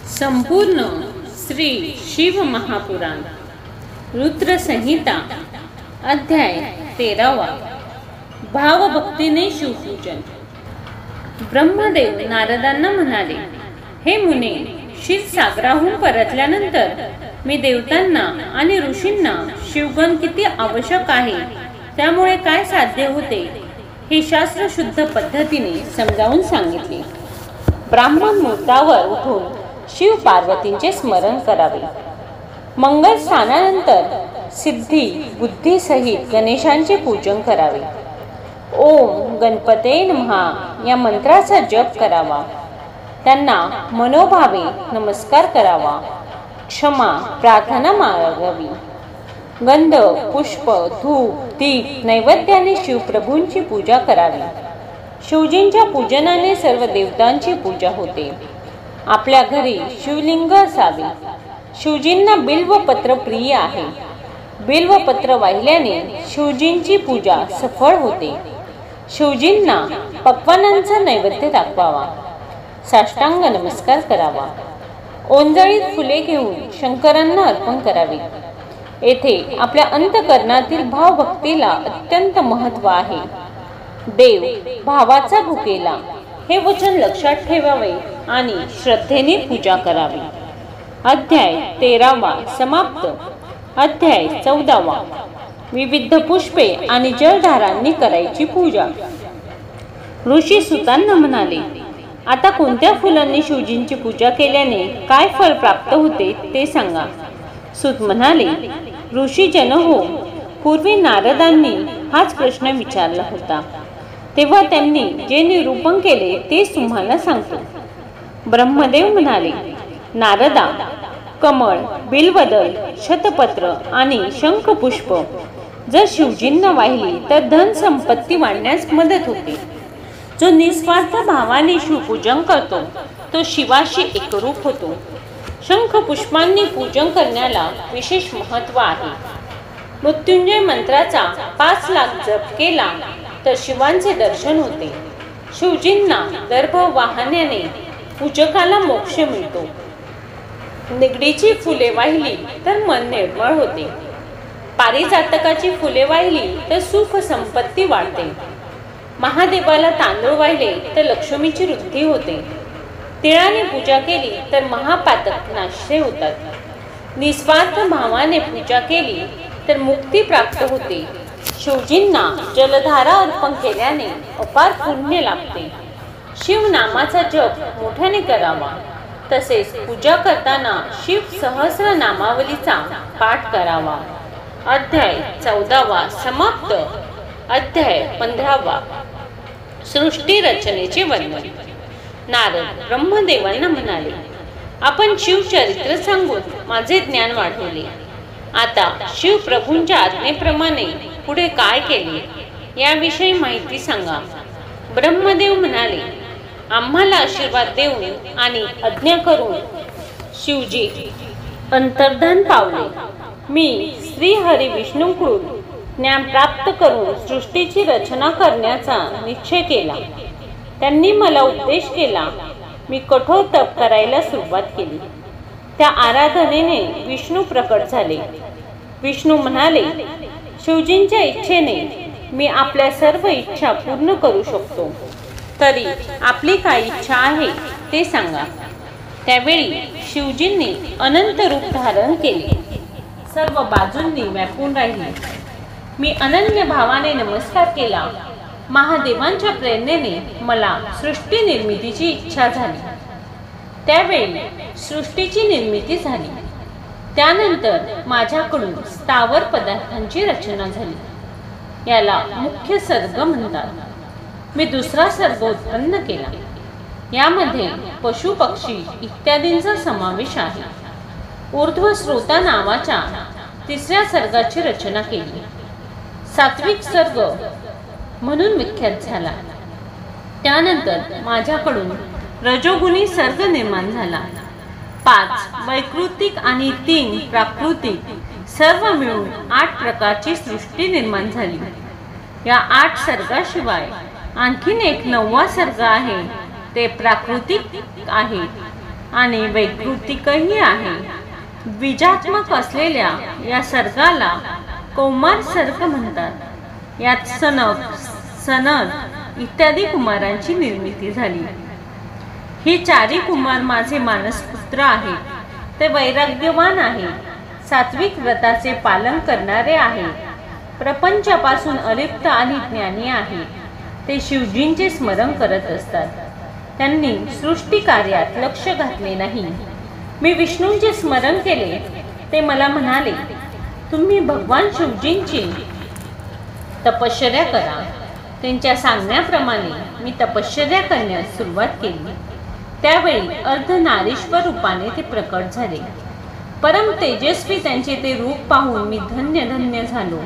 संपूर्ण श्री शिव महापुराण रुद्र संहिता अध्याय 13वा भावभक्तीने शिवपूजन। ब्रह्मदेव नारदांना म्हणाले, हे मुने, क्षीरसागराहून परतल्यानंतर मी देवतांना आणि ऋषींना शिवगण किती आवश्यक आहे, त्यामुळे काय साध्य होते हे शास्त्रशुद्ध पद्धतीने समजावून सांगितले। ब्राह्मण मुहूर्तावर उठून शिव पार्वतींचे स्मरण करावे। मंगल स्नानानंतर सिद्धी बुद्धी सहित गणेशांचे पूजन करावे। ओम गणपते नमः या मंत्राचा जप करावा। त्यांना मनोभावे नमस्कार करावा। क्षमा प्रार्थना मागावी। गंध पुष्प धूप दीप नैवेद्याने शिवप्रभूंची पूजा करावी। शिवजींच्या पूजनाने सर्व देवतांची पूजा होते। आपल्या घरी शिवलिंग असावे। शिवजींना बिल्वपत्र प्रिय आहे। बिल्वपत्र वाहिल्याने शिवजींची पूजा सफळ होते। शिवजींना पक्वान्नांचा नैवेद्य दाखवावा। साष्टांग नमस्कार करावा। ओंजळीत फुले घेऊन शंकरांना अर्पण करावे। येथे आपल्या अंतःकरणातील भावभक्तीला अत्यंत महत्त्व आहे। देव भावाचा भुकेला हे वचन लक्षात ठेवावे आणि श्रद्धेने पूजा करावी। अध्याय 13वा समाप्त। अध्याय 14वा विविध पुष्पे आणि जलधारांनी करायची पूजा। ऋषी सुतांना म्हणाले, आता कोणत्या फुलांनी शिवजींची पूजा केल्याने काय फळ प्राप्त होते ते सांगा। सूत म्हणाले, ऋषीजन हो, पूर्वी नारदांनी हाच प्रश्न विचारला होता, तेव्हा त्यांनी जे निरूपण केले तेच तुम्हाला सांगतो। ब्रह्मदेव म्हणाले, नारदा, कमळ बिल्वदल शतपत्र आणि शंखपुष्प जर शिवजींना वाहिली तर धन संपत्ती वाढण्यास मदत होते। जो निस्वार्थ भावाने शिवपूजन करतो तो शिवाशी एकरूप होतो। शंखपुष्पांनी पूजन करण्याला विशेष महत्त्व आहे। मृत्युंजय मंत्राचा 5 लाख जप केला तर शिवांचे दर्शन होते। शिवजींना दर्भ वाहण्याने पूजकाला मोक्ष मिळतो। निगडीची फुले वाहिली तर मन निर्मळ होते। पारिजातकाची फुले वाहिली तर सुख संपत्ती वाढते। महादेवाला तांदूळ वाहिले तर लक्ष्मीची वृद्धी होते। तिळाने पूजा केली तर महापातक नाशे होतात। निस्वार्थ भावाने पूजा केली तर मुक्ती प्राप्त होते। शिवजींना जलधारा अर्पण केल्याने अपार पुण्य लाभते। शिव नामाचा जप मोठ्याने करावा। तसेच पूजा करताना शिव सहस्र नामावलीचा पाठ करावा। अध्याय 14वा समाप्त। अध्याय 15वा सृष्टी रचनेचे वर्णन। नारद ब्रह्मदेवांना म्हणाले, आपण शिवचरित्र सांगून माझे ज्ञान वाढवले। आता शिवप्रभूंच्या आज्ञेप्रमाणे पुढे काय केले याविषयी माहिती सांगा। ब्रह्मदेव म्हणाले, आम्हाला आशीर्वाद देऊन आणि आज्ञा करून शिवजी अंतर्धान पावले। मी श्री हरी विष्णूंकडून ज्ञान प्राप्त करून सृष्टीची रचना करण्याचा निश्चय केला। त्यांनी मला उपदेश केला। मी कठोर तप करायला सुरुवात केली। त्या आराधनेने विष्णू प्रकट झाले। विष्णू म्हणाले, शिवजींच्या इच्छेने मी आपल्या सर्व इच्छा पूर्ण करू शकतो, तरी आपली काय इच्छा आहे ते सांगा। त्यावेळी शिवजींनी अनंत रूप धारण केले। सर्व बाजूंनी व्यापून राहिले। मी अनन्य भावाने नमस्कार केला। महादेवांच्या प्रेरणेने मला सृष्टी निर्मितीची इच्छा झाली। त्यावेळी सृष्टीची निर्मिती झाली। त्यानंतर माझ्याकडून स्थावर पदार्थांची रचना झाली। याला मुख्य सर्ग म्हणतात। मी दुसरा सर्ग उत्पन्न केला। यामध्ये पशु पक्षी इत्यादींचा समावेश आहे। ऊर्ध्व स्रोता नावाच्या तिसऱ्या सर्गाची रचना केली। सात्विक सर्ग म्हणून विख्यात झाला। त्यानंतर माझ्याकडून रजोगुणी सर्ग निर्माण झाला। 5 वैकृतिक आणि 3 प्राकृतिक सर्व मिळून 8 प्रकारची सृष्टी निर्माण झाली। या 8 सर्गाशिवाय आणखीन एक 9वा सर्ग आहे, ते प्राकृतिक आहे। आणि वैकृतिकही आहे. द्विजात्मक असलेल्या या सर्गाला कौमार सर्ग म्हणतात. यात सनक, सनद इत्यादी कुमारांची निर्मिती झाली. ही चारी कुमार माझे मानसपुत्र आहेत. ते वैराग्यवान आहेत, सात्विक व्रताचे पालन करणारे आहेत, प्रपंचापासून अलिप्त आणि ज्ञानी आहेत. ते शिवजींचे स्मरण करत असतात. त्यांनी सृष्टी कार्यात लक्ष घातले नाही. मी विष्णूंचे स्मरण केले. ते मला म्हणाले, तुम्ही भगवान शिवजींची तपश्चर्या करा. त्यांच्या सांगण्याप्रमाणे मी तपश्चर्या करण्यास सुरुवात केली. त्यावेळी अर्धनारीश्वर रूपाने ते प्रकट झाले. परम तेजस्वी त्यांचे ते रूप पाहून मी धन्य धन्य झालो.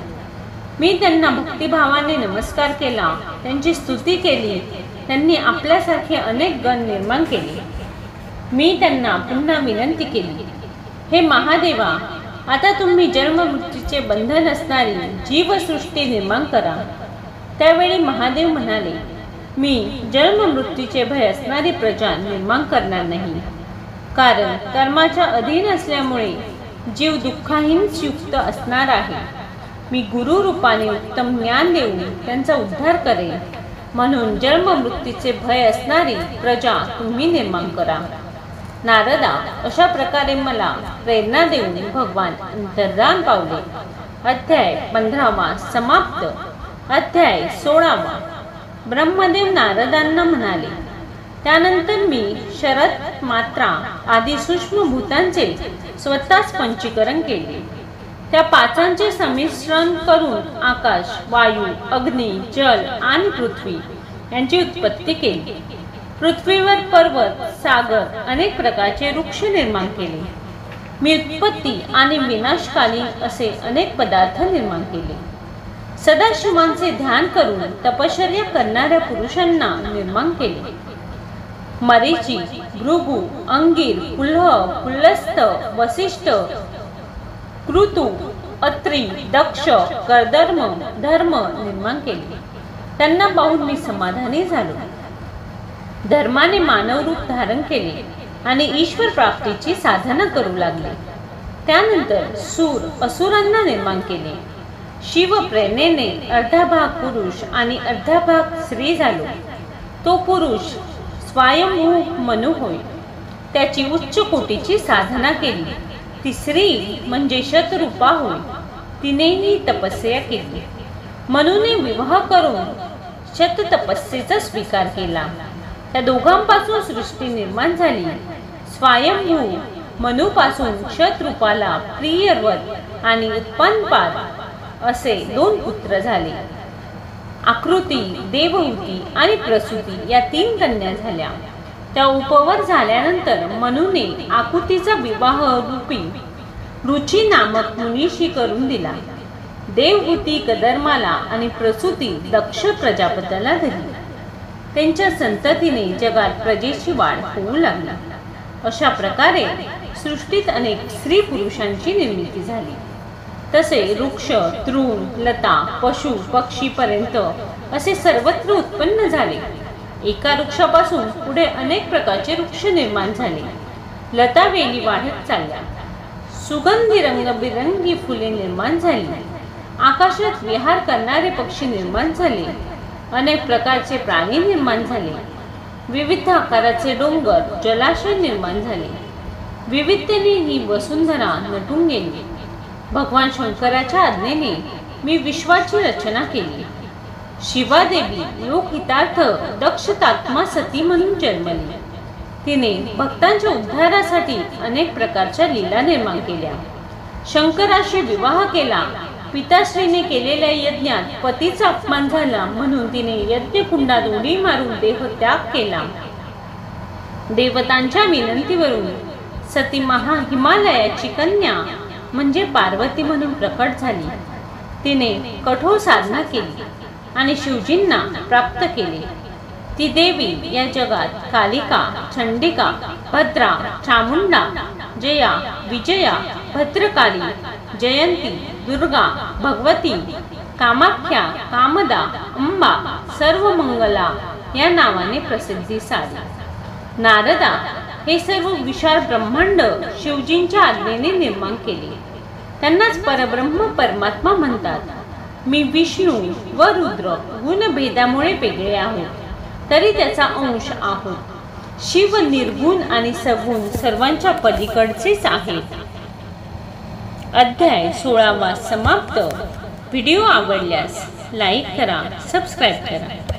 मी त्यांना भक्तिभावाने नमस्कार केला, त्यांची स्तुती केली. त्यांनी आपल्यासारखे अनेक गण निर्माण केले. मी त्यांना पुन्हा विनंती केली, हे महादेवा, आता तुम्ही जन्ममृत्यूचे बंधन असणारी जीवसृष्टी निर्माण करा. त्यावेळी महादेव म्हणाले, मी जन्ममृत्यूचे भय असणारी प्रजा निर्माण करणार नाही. कारण कर्माच्या अधीन असल्यामुळे जीव दुःखाहीन युक्त असणार आहे. मी गुरु रूपाने उत्तम ज्ञान देऊन त्यांचा उद्धार करेन. म्हणून जन्ममृत्यूचे भय असणारी प्रजा तुम्ही निर्माण करा. नारदा, अशा प्रकारे मला प्रेरणा देऊन भगवान अंतर्धान पावले. अध्याय 15 समाप्त. अध्याय 16. ब्रह्मदेव नारदांना म्हणाले, त्यानंतर मी शरद, मात्रा आदी सूक्ष्म भूतांचे स्वतःच पंचीकरण केले. त्या पाचांचे संमिश्रण करून आकाश, वायू, अग्नी, जल आणि पृथ्वी यांची उत्पत्ती केली. पृथ्वीवर पर्वत, सागर, अनेक प्रकारचे वृक्ष निर्माण केले. मी उत्पत्ती आणि विनाशकालीन असे अनेक पदार्थ निर्माण केले. सदाशिवांचे ध्यान करून तपश्चर्या करणाऱ्या पुरुषांना निर्माण केले. मरीची, भृगु, अंगीर, पुलह, पुलस्त, वसिष्ठ, कृतु, अत्री, दक्ष, कर्दर्म, धर्म निर्माण केले. त्यांना पाहून मी समाधानी झालो. धर्माने मानव रूप धारण केले आणि ईश्वर प्राप्तीची साधना करू लागले. त्यानंतर सूर, असुरांना निर्माण केले. शिव प्रेरणेने अर्धा भाग पुरुष आणि अर्धा भाग स्त्री झालो. तो पुरुष स्वयंभू मनु होय. त्याची उच्च कोटीची साधना केली. ती स्त्री म्हणजे शतरूपा होय. तिनेही तपस्या केली. मनुने विवाह करून शततपस्येचा स्वीकार केला. त्या दोघांपासून सृष्टी निर्माण झाली. स्वयंभू मनुपासून शतरूपाला प्रियव्रत आणि उत्पन्नपाद असे 2 पुत्र झाले. आकृती, देवहूती आणि प्रसूती या 3 कन्या झाल्या. त्या उपवर झाल्यानंतर मनुने आकृतीचा विवाह रूपी रुची नामक मुनीशी करून दिला. देवहूती कदर्माला आणि प्रसूती दक्ष प्रजापतीला दिली. त्यांच्या संततीने जगात प्रजेची वाढ होऊ लागली. अशा प्रकारे सृष्टीत अनेक स्त्री पुरुषांची निर्मिती झाली. तसे वृक्ष, तृण, लता, पशु, पक्षी पर्यंत असे सर्वत्र उत्पन्न झाले. एका वृक्षापासून पुढे अनेक प्रकारचे वृक्ष निर्माण झाले. लता वेली वाढत चालल्या. सुगंधी रंगबिरंगी फुले निर्माण झाली. आकाशात विहार करणारे पक्षी निर्माण झाले. अनेक प्रकारचे प्राणी निर्माण झाले. विविध आकाराचे डोंगर, जलाशय निर्माण झाले. विविधतेने ही वसुंधरा नटून गेली. भगवान शंकराच्या आज्ञेने मी विश्वाची रचना केली. शिवादेवी लोकहितार्थ दक्षतात्मा सती म्हणून जन्मली. तिने भक्तांच्या उद्धारासाठी अनेक प्रकारच्या लीला निर्माण केल्या. शंकराशी विवाह केला. पिताश्रीने केलेल्या यज्ञात पतीचा अपमान झाला म्हणून तिने यज्ञकुंडात उडी मारून देहत्याग केला. देवतांच्या विनंतीवरून सती हिमालयाची कन्या म्हणजे पार्वती म्हणून प्रकट झाली. तिने कठोर साधना केली आणि शिवजींना प्राप्त केले. ती देवी या जगात कालिका, चंडिका, भद्रा, चामुंडा, जया, विजया, भद्रकाली, जयंती, दुर्गा, भगवती, कामाख्या, कामदा, अंबा, सर्वमंगला या नावाने प्रसिद्धीस आली. नारदा, हे सर्व विशाल ब्रह्मांड शिवजींच्या आज्ञेने निर्माण केले. त्यांनाच परब्रह्म परमात्मा म्हणतात. मी विष्णू व रुद्र गुणभेदामुळे वेगळे आहोत, तरी त्याचा अंश आहोत. शिव निर्गुण आणि सगुण सर्वांच्या पलीकडचेच आहेत. अध्याय 16 समाप्त. व्हिडिओ आवडल्यास लाईक करा, सबस्क्राईब करा.